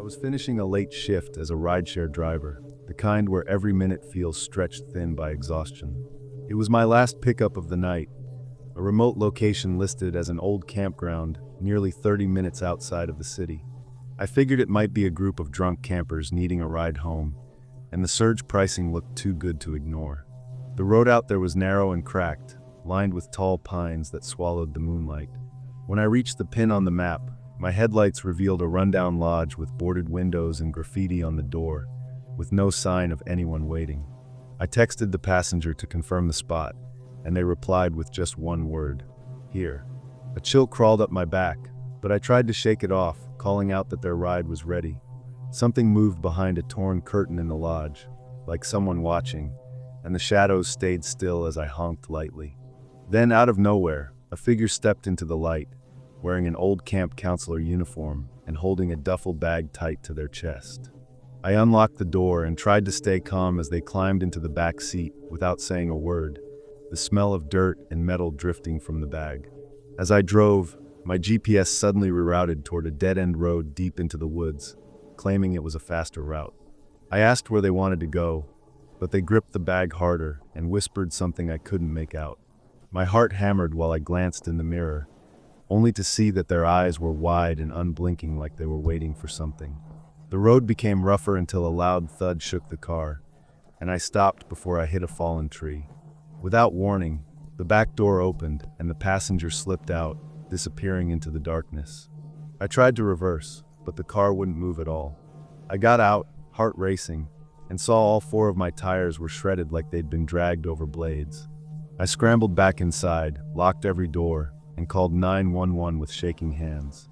was finishing a late shift as a rideshare driver, the kind where every minute feels stretched thin by exhaustion. It was my last pickup of the night, a remote location listed as an old campground nearly 30 minutes outside of the city. I figured it might be a group of drunk campers needing a ride home, and the surge pricing looked too good to ignore. The road out there was narrow and cracked, lined with tall pines that swallowed the moonlight. When I reached the pin on the map, my headlights revealed a rundown lodge with boarded windows and graffiti on the door, with no sign of anyone waiting. I texted the passenger to confirm the spot, and they replied with just one word: "Here." A chill crawled up my back, but I tried to shake it off, calling out that their ride was ready. Something moved behind a torn curtain in the lodge, like someone watching, and the shadows stayed still as I honked lightly. Then, out of nowhere, a figure stepped into the light, wearing an old camp counselor uniform and holding a duffel bag tight to their chest. I unlocked the door and tried to stay calm as they climbed into the back seat without saying a word, the smell of dirt and metal drifting from the bag. As I drove, my GPS suddenly rerouted toward a dead-end road deep into the woods, claiming it was a faster route. I asked where they wanted to go, but they gripped the bag harder and whispered something I couldn't make out. My heart hammered while I glanced in the mirror, only to see that their eyes were wide and unblinking like they were waiting for something. The road became rougher until a loud thud shook the car, and I stopped before I hit a fallen tree. Without warning, the back door opened and the passenger slipped out, disappearing into the darkness. I tried to reverse, but the car wouldn't move at all. I got out, heart racing, and saw all 4 of my tires were shredded like they'd been dragged over blades. I scrambled back inside, locked every door, and called 911 with shaking hands.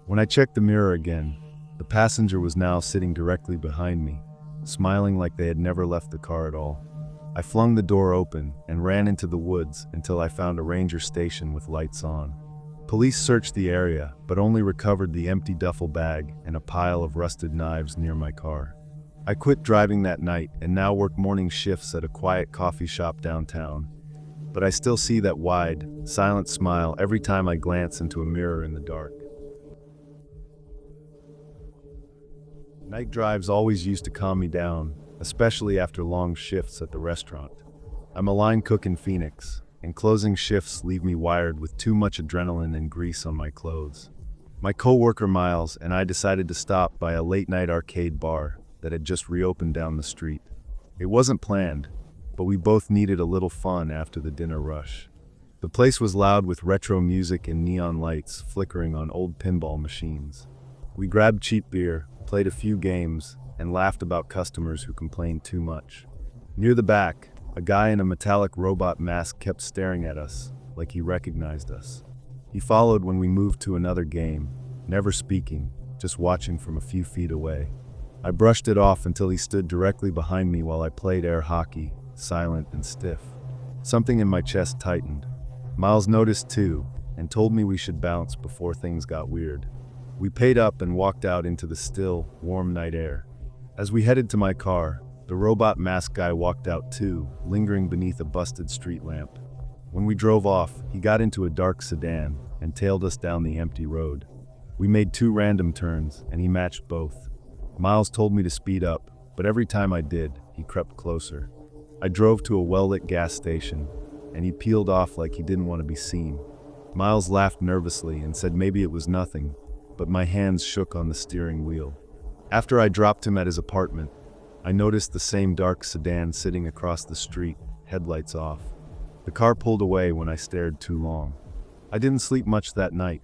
When I checked the mirror again, the passenger was now sitting directly behind me, smiling like they had never left the car at all. I flung the door open and ran into the woods until I found a ranger station with lights on. Police searched the area, but only recovered the empty duffel bag and a pile of rusted knives near my car. I quit driving that night and now work morning shifts at a quiet coffee shop downtown, but I still see that wide, silent smile every time I glance into a mirror in the dark. Night drives always used to calm me down, especially after long shifts at the restaurant. I'm a line cook in Phoenix, and closing shifts leave me wired with too much adrenaline and grease on my clothes. My coworker Miles and I decided to stop by a late-night arcade bar that had just reopened down the street. It wasn't planned, but we both needed a little fun after the dinner rush. The place was loud with retro music and neon lights flickering on old pinball machines. We grabbed cheap beer, played a few games, and laughed about customers who complained too much. Near the back, a guy in a metallic robot mask kept staring at us, like he recognized us. He followed when we moved to another game, never speaking, just watching from a few feet away. I brushed it off until he stood directly behind me while I played air hockey, silent and stiff. Something in my chest tightened. Miles noticed too, and told me we should bounce before things got weird. We paid up and walked out into the still, warm night air. As we headed to my car, the robot mask guy walked out too, lingering beneath a busted street lamp. When we drove off, he got into a dark sedan and tailed us down the empty road. We made 2 random turns, and he matched both. Miles told me to speed up, but every time I did, he crept closer. I drove to a well-lit gas station, and he peeled off like he didn't want to be seen. Miles laughed nervously and said maybe it was nothing, but my hands shook on the steering wheel. After I dropped him at his apartment, I noticed the same dark sedan sitting across the street, headlights off. The car pulled away when I stared too long. I didn't sleep much that night.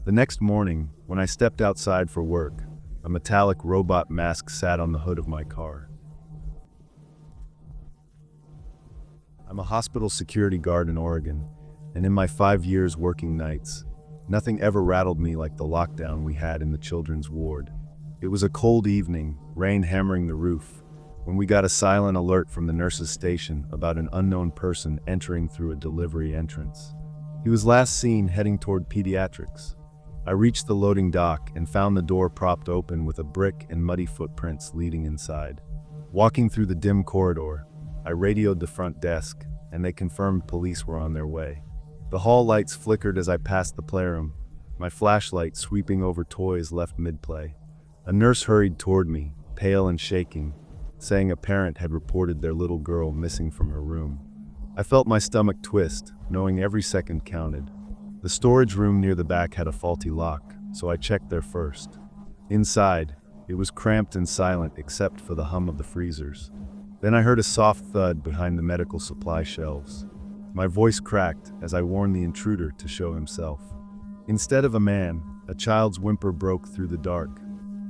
The next morning, when I stepped outside for work, a metallic robot mask sat on the hood of my car. I'm a hospital security guard in Oregon, and in my 5 years working nights, nothing ever rattled me like the lockdown we had in the children's ward. It was a cold evening, rain hammering the roof, when we got a silent alert from the nurse's station about an unknown person entering through a delivery entrance. He was last seen heading toward pediatrics. I reached the loading dock and found the door propped open with a brick and muddy footprints leading inside. Walking through the dim corridor, I radioed the front desk, and they confirmed police were on their way. The hall lights flickered as I passed the playroom, my flashlight sweeping over toys left mid-play. A nurse hurried toward me, pale and shaking, saying a parent had reported their little girl missing from her room. I felt my stomach twist, knowing every second counted. The storage room near the back had a faulty lock, so I checked there first. Inside, it was cramped and silent except for the hum of the freezers. Then I heard a soft thud behind the medical supply shelves. My voice cracked as I warned the intruder to show himself. Instead of a man, a child's whimper broke through the dark.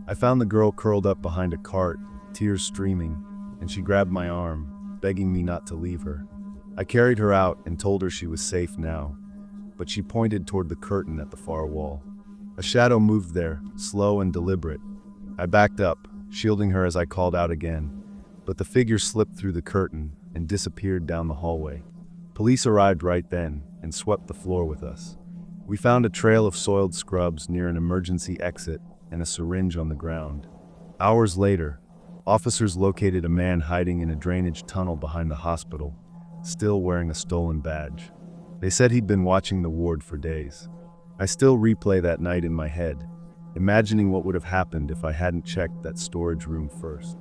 I found the girl curled up behind a cart, tears streaming, and she grabbed my arm, begging me not to leave her. I carried her out and told her she was safe now, but she pointed toward the curtain at the far wall. A shadow moved there, slow and deliberate. I backed up, shielding her as I called out again, but the figure slipped through the curtain and disappeared down the hallway. Police arrived right then and swept the floor with us. We found a trail of soiled scrubs near an emergency exit and a syringe on the ground. Hours later, officers located a man hiding in a drainage tunnel behind the hospital, still wearing a stolen badge. They said he'd been watching the ward for days. I still replay that night in my head, imagining what would have happened if I hadn't checked that storage room first.